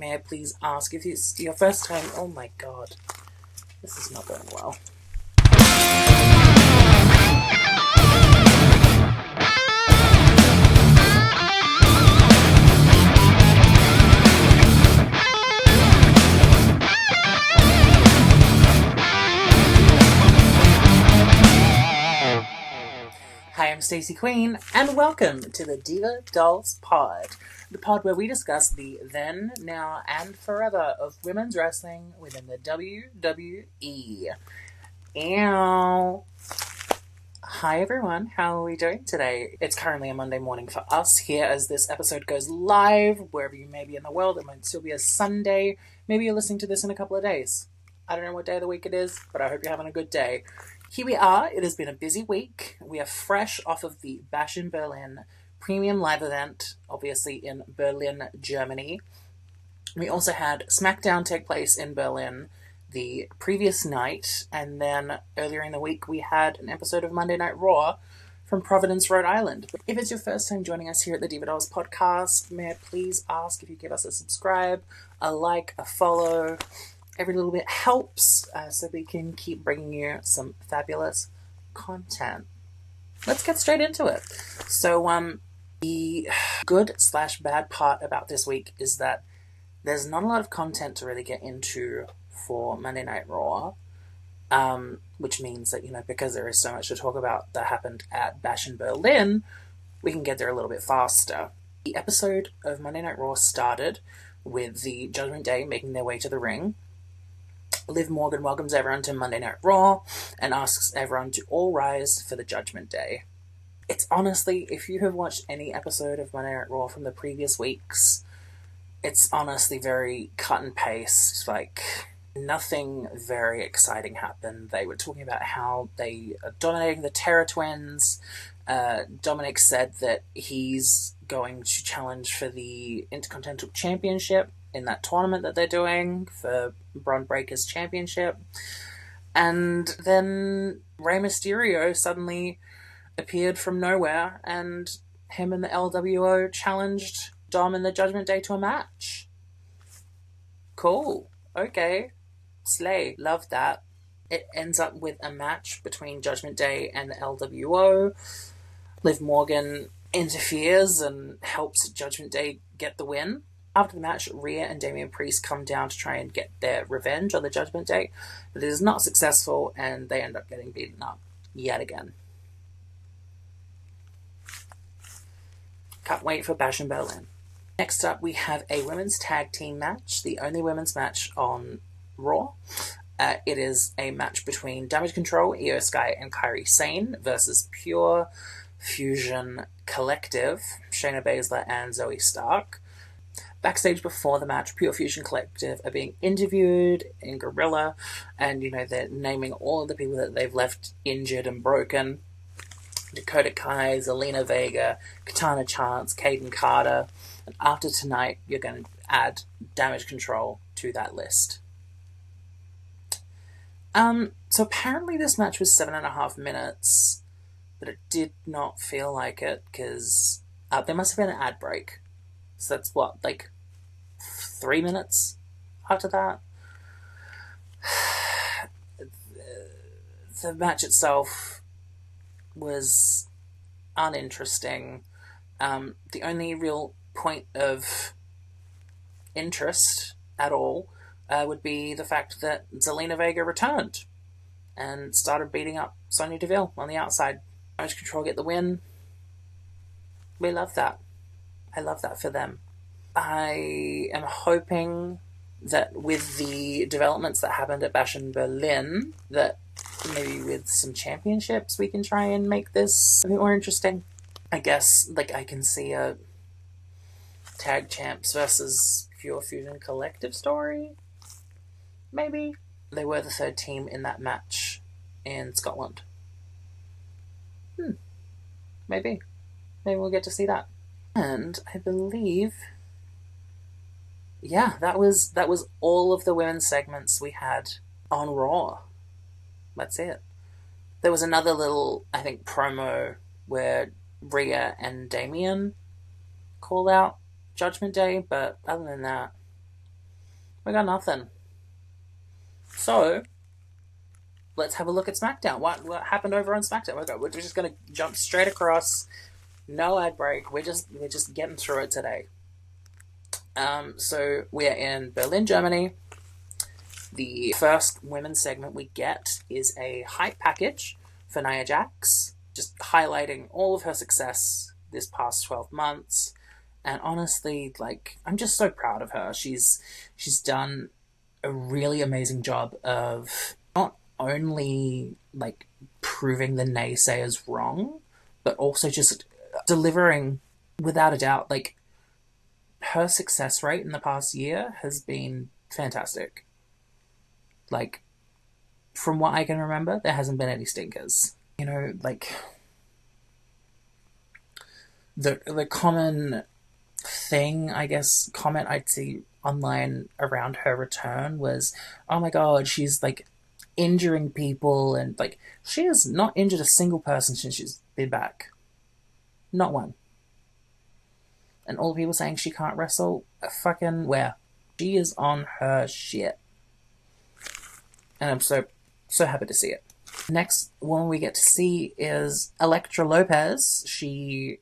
may I please ask if it's your first time? Oh my god, this is not going well. Hi, I'm Stacy Queen, and welcome to the Diva Dolls Pod, the pod where we discuss the then, now, and forever of women's wrestling within the WWE. Ow. Hi everyone, how are we doing today? It's currently a Monday morning for us here as this episode goes live, wherever you may be in the world. It might still be a Sunday. Maybe you're listening to this in a couple of days. I don't know what day of the week it is, but I hope you're having a good day. Here we are. It has been a busy week. We are fresh off of the Bash in Berlin premium live event, obviously in Berlin, Germany. We also had SmackDown take place in Berlin the previous night, and then earlier in the week we had an episode of Monday Night Raw from Providence, Rhode Island. If it's your first time joining us here at the Diva Dolls podcast, may I please ask if you give us a subscribe, a like, a follow. Every little bit helps, so we can keep bringing you some fabulous content. Let's get straight into it. So, the good/bad part about this week is that there's not a lot of content to really get into for Monday Night Raw, which means that, because there is so much to talk about that happened at Bash in Berlin, we can get there a little bit faster. The episode of Monday Night Raw started with the Judgment Day making their way to the ring. Liv Morgan welcomes everyone to Monday Night Raw and asks everyone to all rise for the Judgment Day. It's honestly, if you have watched any episode of Monday Night Raw from the previous weeks, it's honestly very cut and paste. Like, nothing very exciting happened. They were talking about how they are dominating the Terror Twins. Dominic said that he's going to challenge for the Intercontinental Championship in that tournament that they're doing for Bron Breakker's championship. And then Rey Mysterio suddenly appeared from nowhere, and him and the LWO challenged Dom and the Judgment Day to a match. Cool. Okay. Slay. Love that. It ends up with a match between Judgment Day and the LWO. Liv Morgan interferes and helps Judgment Day get the win. After the match, Rhea and Damian Priest come down to try and get their revenge on the Judgment Day, but it is not successful, and they end up getting beaten up yet again. Can't wait for Bash in Berlin. Next up, we have a women's tag team match, the only women's match on Raw. It is a match between Damage CTRL, Io Sky, and Kairi Sane versus Pure Fusion Collective, Shayna Baszler and Zoe Stark. Backstage before the match, Pure Fusion Collective are being interviewed in Gorilla, and, they're naming all of the people that they've left injured and broken. Dakota Kai, Zelina Vega, Katana Chance, Kaden Carter, and after tonight, you're going to add Damage CTRL to that list. So apparently this match was 7.5 minutes, but it did not feel like it, because there must have been an ad break. So that's 3 minutes after that? The match itself was uninteresting. The only real point of interest at all would be the fact that Zelina Vega returned and started beating up Sonya Deville on the outside. Damage CTRL get the win. We love that. I love that for them. I am hoping that with the developments that happened at Bash in Berlin, that maybe with some championships we can try and make this a bit more interesting. I guess, I can see a Tag Champs versus Pure Fusion Collective story? Maybe? They were the third team in that match in Scotland. Maybe. Maybe we'll get to see that. And I believe, that was all of the women's segments we had on Raw. That's it. There was another little, I think, promo where Rhea and Damian call out Judgment Day, but other than that, We got nothing. So, let's have a look at SmackDown. What happened over on SmackDown? We're just going to jump straight across. No ad break. We're just getting through it today. So we're in Berlin, Germany. The first women's segment we get is a hype package for Nia Jax, just highlighting all of her success this past 12 months. And honestly, like, I'm just so proud of her. She's done a really amazing job of not only, like, proving the naysayers wrong, but also just delivering, without a doubt. Like, her success rate in the past year has been fantastic. Like, from what I can remember, there hasn't been any stinkers. You know, like, the common thing, I guess, comment I'd see online around her return was, oh my god, she's, like, injuring people, and, like, she has not injured a single person since she's been back. Not one. And all the people saying she can't wrestle, fucking where? She is on her shit. And I'm so happy to see it. Next one we get to see is Elektra Lopez. She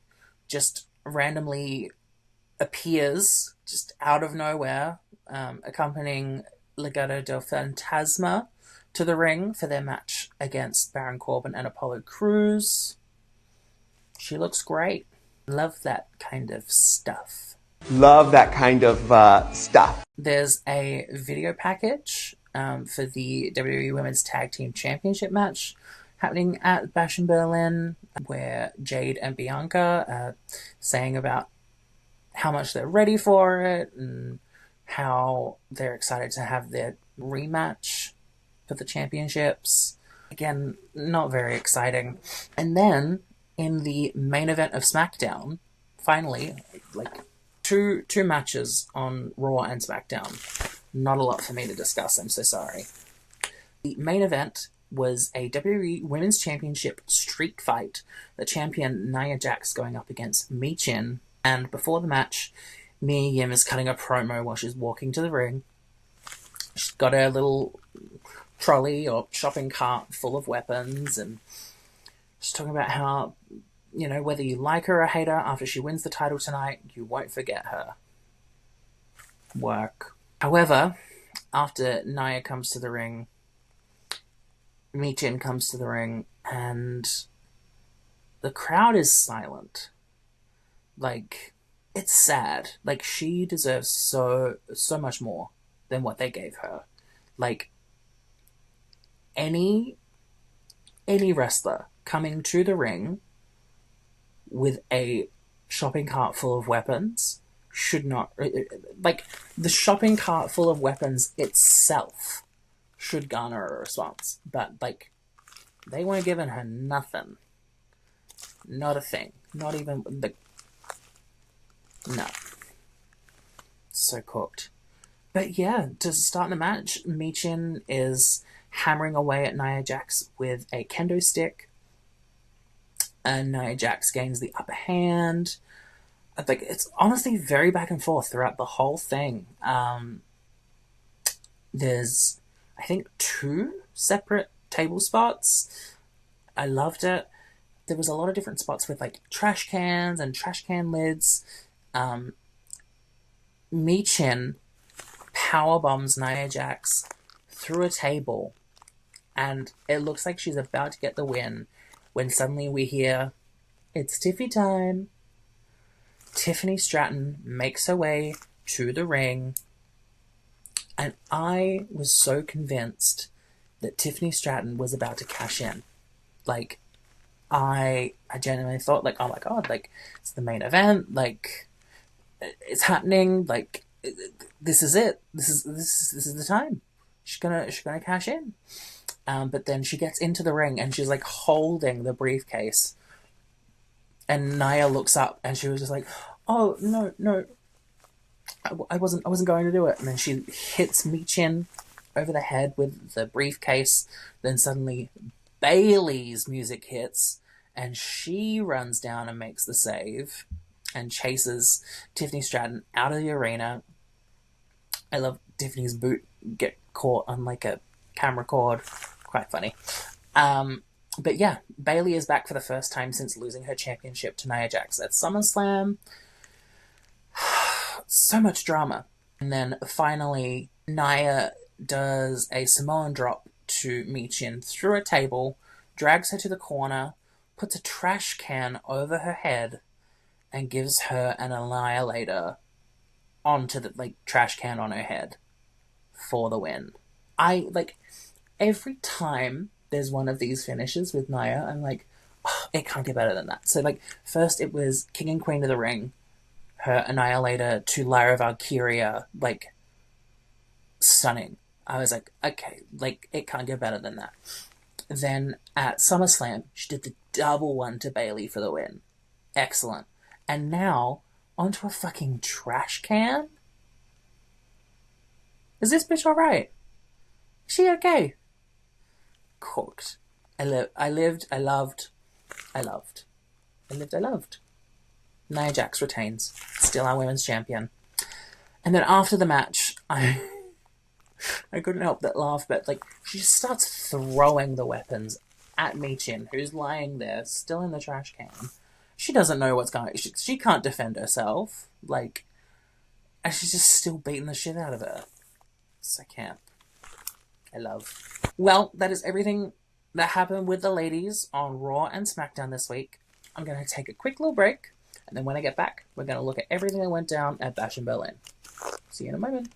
just randomly appears just out of nowhere, accompanying Legado del Fantasma to the ring for their match against Baron Corbin and Apollo Crews. She looks great. Love that kind of stuff. Love that kind of stuff. There's a video package for the WWE Women's Tag Team Championship match happening at Bash in Berlin, where Jade and Bianca are saying about how much they're ready for it and how they're excited to have their rematch for the championships. Again, not very exciting. And then, in the main event of SmackDown, finally, like, two matches on Raw and SmackDown. Not a lot for me to discuss, I'm so sorry. The main event was a WWE Women's Championship streak fight. The champion Nia Jax going up against Minchin. And before the match, Mia Yim is cutting a promo while she's walking to the ring. She's got her little trolley or shopping cart full of weapons, and she's talking about how, you know, whether you like her or hate her, after she wins the title tonight, you won't forget her. Work. However, after Nia comes to the ring, Minchin comes to the ring, and the crowd is silent. Like, it's sad. Like, she deserves so much more than what they gave her. Like, any wrestler coming to the ring with a shopping cart full of weapons should not... Like, the shopping cart full of weapons itself should garner a response. But, like, they weren't giving her nothing. Not a thing. Not even... No. So cooked. But yeah, to start the match, Minchin is hammering away at Nia Jax with a kendo stick, and Nia Jax gains the upper hand. Like, it's honestly very back and forth throughout the whole thing. There's, I think, 2 separate table spots. I loved it. There was a lot of different spots with, like, trash cans and trash can lids. Minchin powerbombs Nia Jax through a table, and it looks like she's about to get the win when suddenly we hear, "It's Tiffy time." Tiffany Stratton makes her way to the ring, and I was so convinced that Tiffany Stratton was about to cash in. Like, I genuinely thought, like, oh my god, like, it's the main event, like, it's happening, like, this is it. This is the time. She's gonna cash in. But then she gets into the ring and she's, like, holding the briefcase. And Nia looks up and she was just like, "Oh no, I wasn't going to do it." And then she hits Minchin over the head with the briefcase. Then suddenly Bayley's music hits and she runs down and makes the save and chases Tiffany Stratton out of the arena. I love Tiffany's boot get caught on like a camera cord. Quite funny. But yeah, Bayley is back for the first time since losing her championship to Nia Jax at SummerSlam. So much drama. And then finally, Nia does a Samoan drop to Minchin through a table, drags her to the corner, puts a trash can over her head, and gives her an annihilator onto the trash can on her head for the win. Every time there's one of these finishes with Nia, I'm like, oh, it can't get better than that. So first it was King and Queen of the Ring, her annihilator to Lyra Valkyria, stunning. I was like, okay, it can't get better than that. Then at SummerSlam, she did the double one to Bayley for the win. Excellent. And now, onto a fucking trash can? Is this bitch alright? Is she okay? Cooked. I lived, I loved. Nia Jax retains. Still our women's champion. And then after the match, I couldn't help but laugh, but she just starts throwing the weapons at Minchin, who's lying there, still in the trash can. She doesn't know what's going on. She can't defend herself. And she's just still beating the shit out of her. So camp. I love. Well, that is everything that happened with the ladies on Raw and SmackDown this week. I'm going to take a quick little break, and then when I get back, we're going to look at everything that went down at Bash in Berlin. See you in a moment.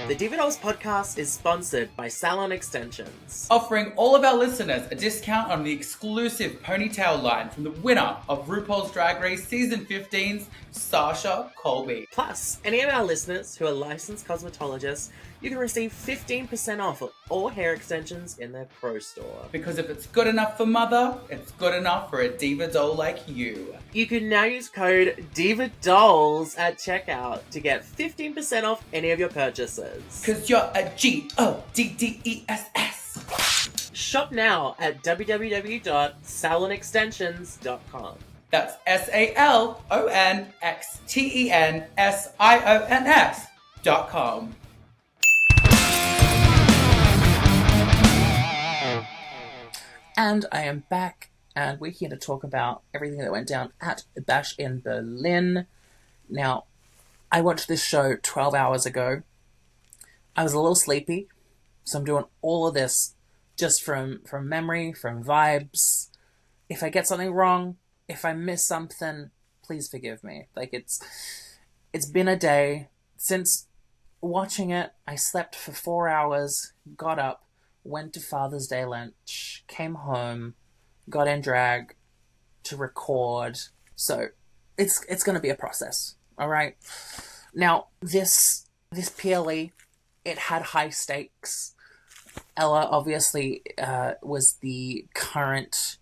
The Diva Dolls podcast is sponsored by Salon Extensions. Offering all of our listeners a discount on the exclusive ponytail line from the winner of RuPaul's Drag Race Season 15's Sasha Colby. Plus, any of our listeners who are licensed cosmetologists, you can receive 15% off of all hair extensions in their pro store. Because if it's good enough for mother, it's good enough for a diva doll like you. You can now use code DIVADOLLS at checkout to get 15% off any of your purchases. Cause you're a GODDESS. Shop now at www.salonextensions.com. That's SALONXTENSIONS.com. And I am back, and we're here to talk about everything that went down at Bash in Berlin. Now, I watched this show 12 hours ago. I was a little sleepy, so I'm doing all of this just from memory, from vibes. If I get something wrong, if I miss something, please forgive me. It's been a day. Since watching it, I slept for 4 hours, got up, went to Father's Day lunch, came home, got in drag to record. So it's going to be a process, all right? Now, this PLE, it had high stakes. Ella obviously was the current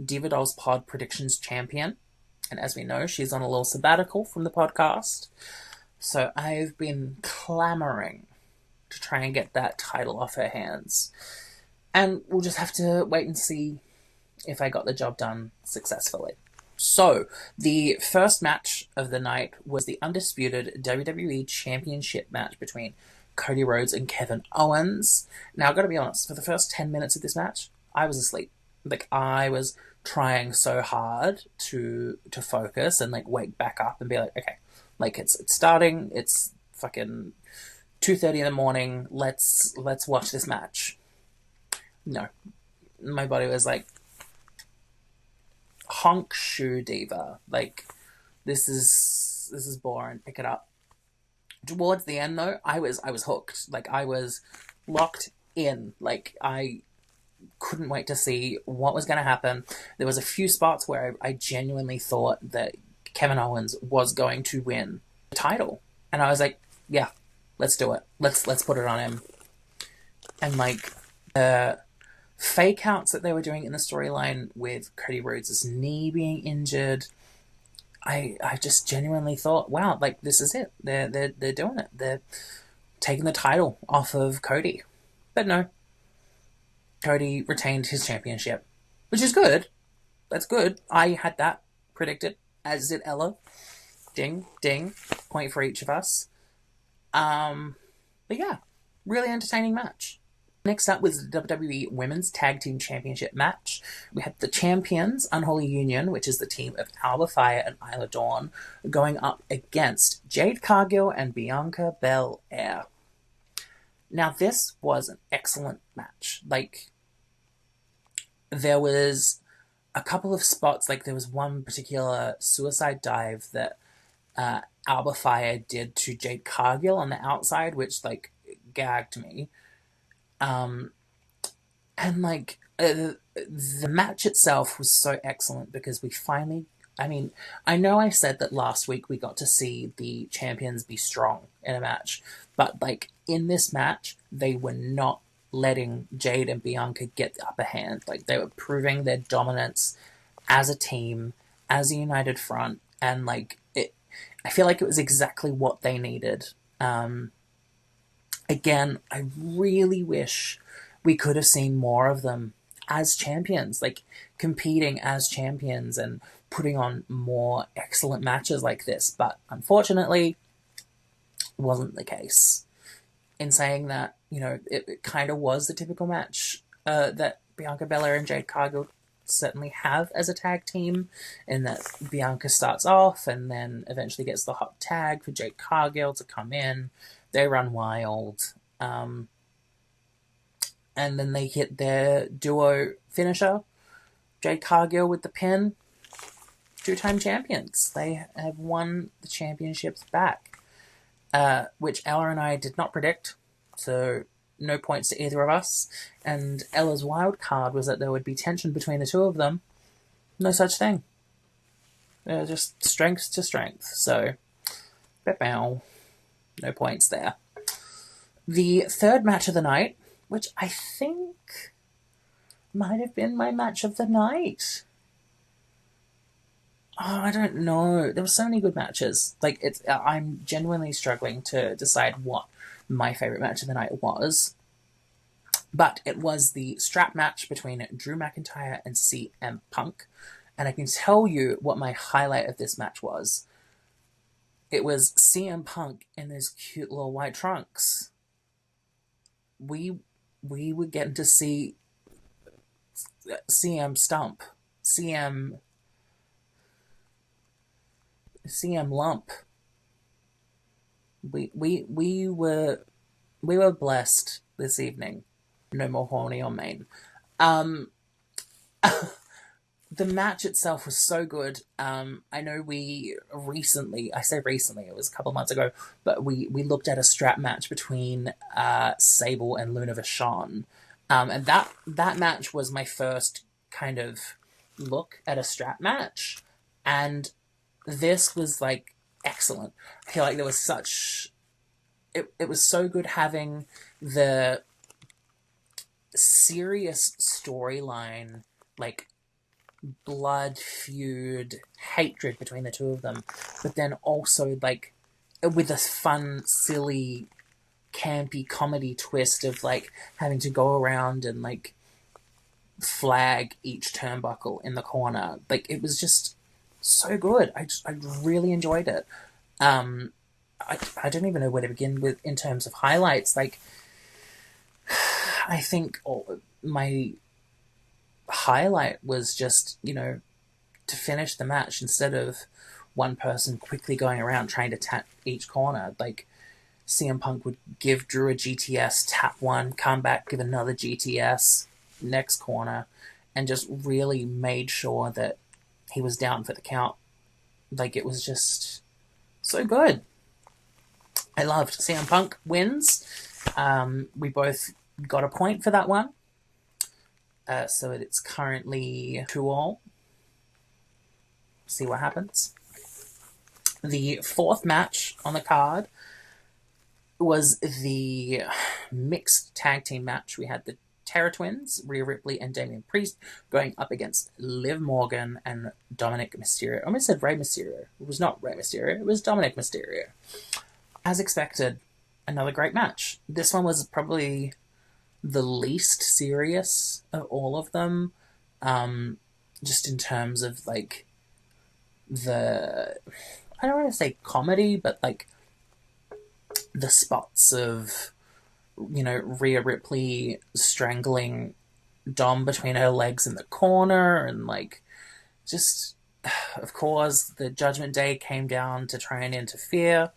Diva Dolls Pod Predictions champion. And as we know, she's on a little sabbatical from the podcast. So I've been clamoring to try and get that title off her hands. And we'll just have to wait and see if I got the job done successfully. So, the first match of the night was the undisputed WWE Championship match between Cody Rhodes and Kevin Owens. Now, I've got to be honest, for the first 10 minutes of this match, I was asleep. I was trying so hard to focus and, wake back up and be like, okay, it's starting, it's fucking 2:30 in the morning, let's watch this match. No. My body was like, honk shoe diva. This is boring, pick it up. Towards the end though, I was hooked. I was locked in. I couldn't wait to see what was going to happen. There was a few spots where I genuinely thought that Kevin Owens was going to win the title. And I was like, yeah, let's do it. Let's put it on him. And the fake outs that they were doing in the storyline with Cody Rhodes' knee being injured, I just genuinely thought, wow, this is it. They're doing it. They're taking the title off of Cody. But no. Cody retained his championship, which is good. That's good. I had that predicted, as did Ella. Ding, ding. Point for each of us. But yeah, really entertaining match. Next up was the WWE Women's Tag Team Championship match. We had the champions, Unholy Union, which is the team of Alba Fire and Isla Dawn, going up against Jade Cargill and Bianca Belair. Now, this was an excellent match. Like, there was a couple of spots, like there was one particular suicide dive that Alba Fire did to Jade Cargill on the outside, which, like, gagged me. And like the match itself was so excellent because we finally, I mean, I know I said that last week we got to see the champions be strong in a match, but like in this match, they were not letting Jade and Bianca get the upper hand. Like they were proving their dominance as a team, as a united front, and like I feel like it was exactly what they needed. Again, I really wish we could have seen more of them as champions, like competing as champions and putting on more excellent matches like this. But unfortunately, wasn't the case. In saying that, you know, it kind of was the typical match that Bianca Belair and Jade Cargill certainly have as a tag team, in that Bianca starts off and then eventually gets the hot tag for Jade Cargill to come in. They run wild. And then they hit their duo finisher, Jade Cargill with the pin. 2-time champions. They have won the championships back, which Ella and I did not predict, so no points to either of us. And Ella's wild card was that there would be tension between the two of them. No such thing. They're just strength to strength. So, bow. No points there. The third match of the night, which I think might have been my match of the night. Oh, I don't know. There were so many good matches. Like, I'm genuinely struggling to decide what my favorite match of the night was. But it was the strap match between Drew McIntyre and CM Punk. And I can tell you what my highlight of this match was. It was CM Punk in his cute little white trunks. We were getting to see CM Stump, CM Lump. We were blessed this evening. No more horny on main. The match itself was so good. I know we recently, I say recently, it was a couple of months ago, but we looked at a strap match between Sable and Luna Vachon. And that match was my first kind of look at a strap match. And this was like excellent. I feel like there was such... It was so good having the serious storyline, like blood, feud, hatred between the two of them, but then also like with a fun, silly, campy comedy twist of like having to go around and like flag each turnbuckle in the corner. Like it was just so good. I really enjoyed it. I don't even know where to begin with in terms of highlights. Like I think my highlight was just, you know, to finish the match instead of one person quickly going around trying to tap each corner. Like CM Punk would give Drew a GTS, tap one, come back, give another GTS, next corner, and just really made sure that he was down for the count. Like it was just so good. I loved CM Punk wins. We both got a point for that one. So it's currently 2-2. See what happens. The fourth match on the card was the mixed tag team match. We had the Terror Twins, Rhea Ripley and Damian Priest, going up against Liv Morgan and Dominic Mysterio. I almost said Rey Mysterio. It was not Rey Mysterio. It was Dominic Mysterio. As expected, another great match. This one was probably the least serious of all of them, just in terms of like I don't want to say comedy, but like the spots of, you know, Rhea Ripley strangling Dom between her legs in the corner, and like just, of course, the Judgment Day came down to try and interfere.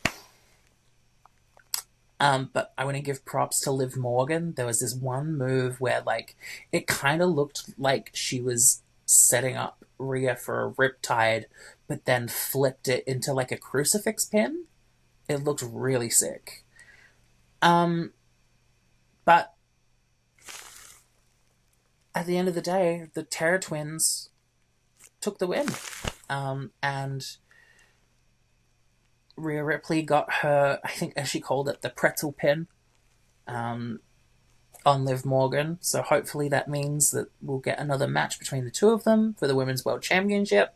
But I want to give props to Liv Morgan. There was this one move where like it kind of looked like she was setting up Rhea for a riptide, but then flipped it into like a crucifix pin. It looked really sick. But at the end of the day, the Terror Twins took the win. And Rhea Ripley got her, I think as she called it, the pretzel pin on Liv Morgan. So hopefully that means that we'll get another match between the two of them for the Women's World Championship.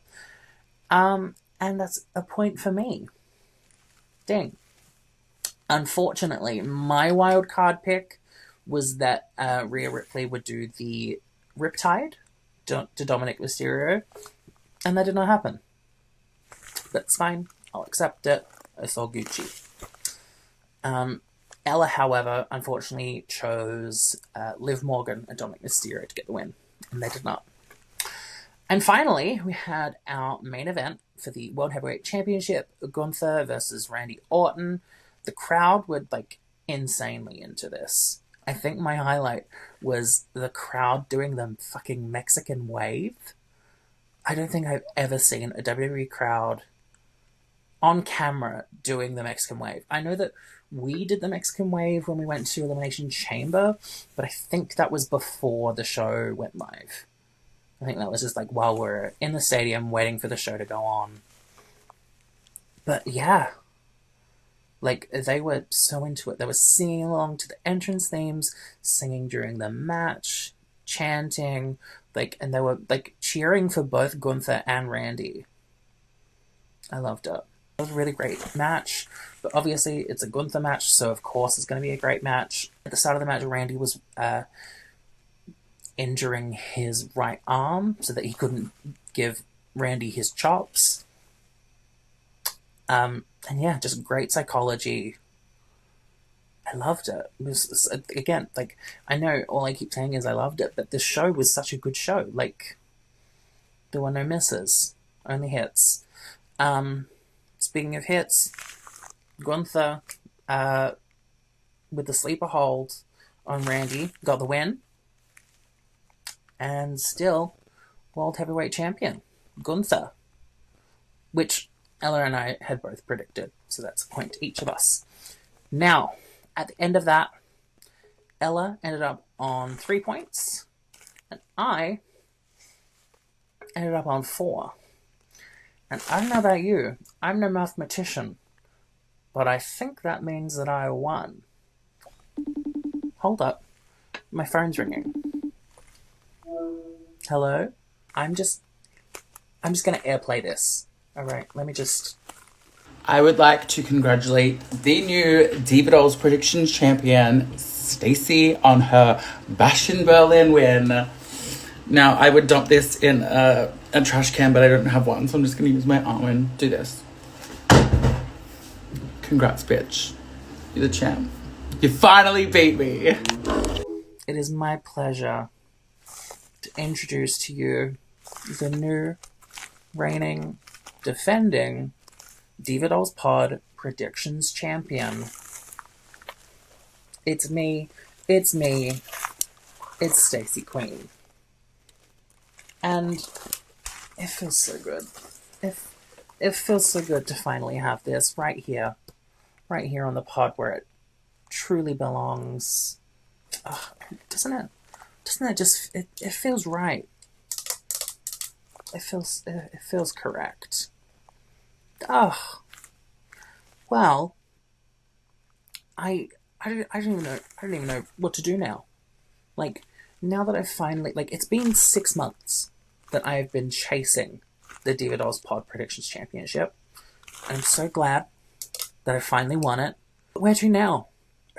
And that's a point for me. Ding. Unfortunately, my wild card pick was that Rhea Ripley would do the Riptide to Dominic Mysterio, and that did not happen. But it's fine. I'll accept it. It's all Gucci. Ella, however, unfortunately chose Liv Morgan and Dominic Mysterio to get the win, and they did not. And finally, we had our main event for the World Heavyweight Championship, Gunther versus Randy Orton. The crowd were, like, insanely into this. I think my highlight was the crowd doing the fucking Mexican wave. I don't think I've ever seen a WWE crowd on camera doing the Mexican wave. I know that we did the Mexican wave when we went to Elimination Chamber, but I think that was before the show went live. I think that was just like while we're in the stadium waiting for the show to go on. But yeah, like they were so into it. They were singing along to the entrance themes, singing during the match, chanting, like, and they were like cheering for both Gunther and Randy. I loved it. It was a really great match, but obviously it's a Gunther match, so of course it's going to be a great match. At the start of the match, Randy was injuring his right arm so that he couldn't give Randy his chops. And yeah, just great psychology. I loved it. It was, again, like, I know all I keep saying is I loved it, but this show was such a good show. Like, there were no misses, only hits. Speaking of hits, Gunther, with the sleeper hold on Randy, got the win. And still, World Heavyweight Champion, Gunther. Which Ella and I had both predicted, so that's a point to each of us. Now, at the end of that, Ella ended up on 3 points, and I ended up on 4. And I don't know about you, I'm no mathematician, but I think that means that I won. Hold up, my phone's ringing. Hello? I'm just gonna airplay this. Alright, let me just... I would like to congratulate the new Diva Dolls Predictions Champion, Stacy, on her Bash in Berlin win. Now, I would dump this in a trash can, but I don't have one, so I'm just going to use my arm and do this. Congrats, bitch. You're the champ. You finally beat me. It is my pleasure to introduce to you the new, reigning, defending Diva Dolls Pod Predictions Champion. It's me. It's Stacy Queen. And it feels so good. It feels so good to finally have this right here on the pod where it truly belongs. Doesn't it just, it feels right. It feels correct. Well, I don't even know what to do now. Like, now that I've finally, like, it's been 6 months that I've been chasing the Diva Dolls Pod Predictions Championship. And I'm so glad that I finally won it. But where to now?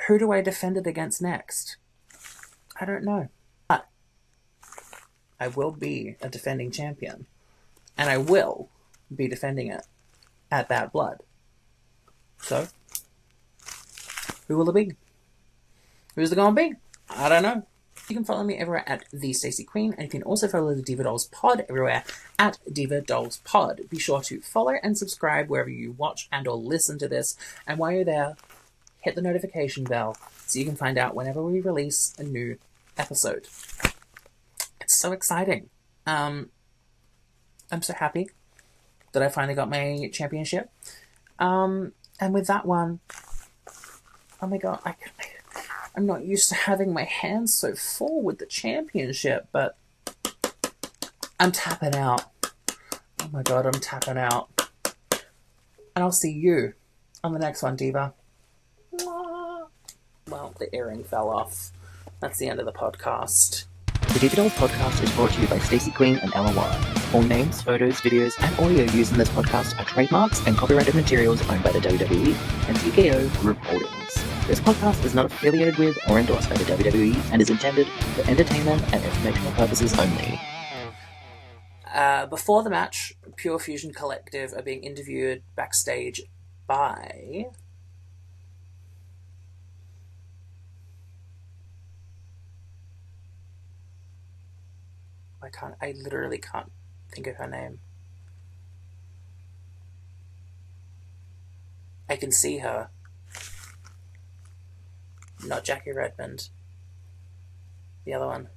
Who do I defend it against next? I don't know. But I will be a defending champion. And I will be defending it at Bad Blood. So, who will it be? Who's it going to be? I don't know. You can follow me everywhere at the Stacy Queen, and you can also follow the Diva Dolls Pod everywhere at Diva Dolls Pod. Be sure to follow and subscribe wherever you watch and or listen to this, and while you're there, hit the notification bell so you can find out whenever we release a new episode. It's so exciting. I'm so happy that I finally got my championship. And with that one, oh my god, I'm not used to having my hands so full with the championship, but I'm tapping out. Oh my god, I'm tapping out. And I'll see you on the next one, Diva. Well, the earring fell off. That's the end of the podcast. The Diva Dolls podcast is brought to you by Stacy Queen and ELLAWARRA. All names, photos, videos, and audio used in this podcast are trademarks and copyrighted materials owned by the WWE and TKO Group Holdings. This podcast is not affiliated with or endorsed by the WWE and is intended for entertainment and informational purposes only. Before the match, Pure Fusion Collective are being interviewed backstage by... I literally can't think of her name. I can see her. Not Jackie Redmond. The other one.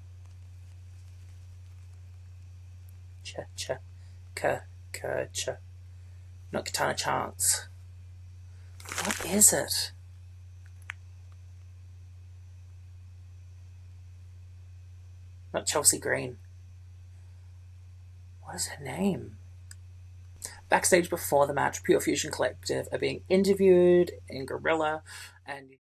Not Katana Chance. What is it? Not Chelsea Green. What is her name? Backstage before the match, Pure Fusion Collective are being interviewed in Gorilla, and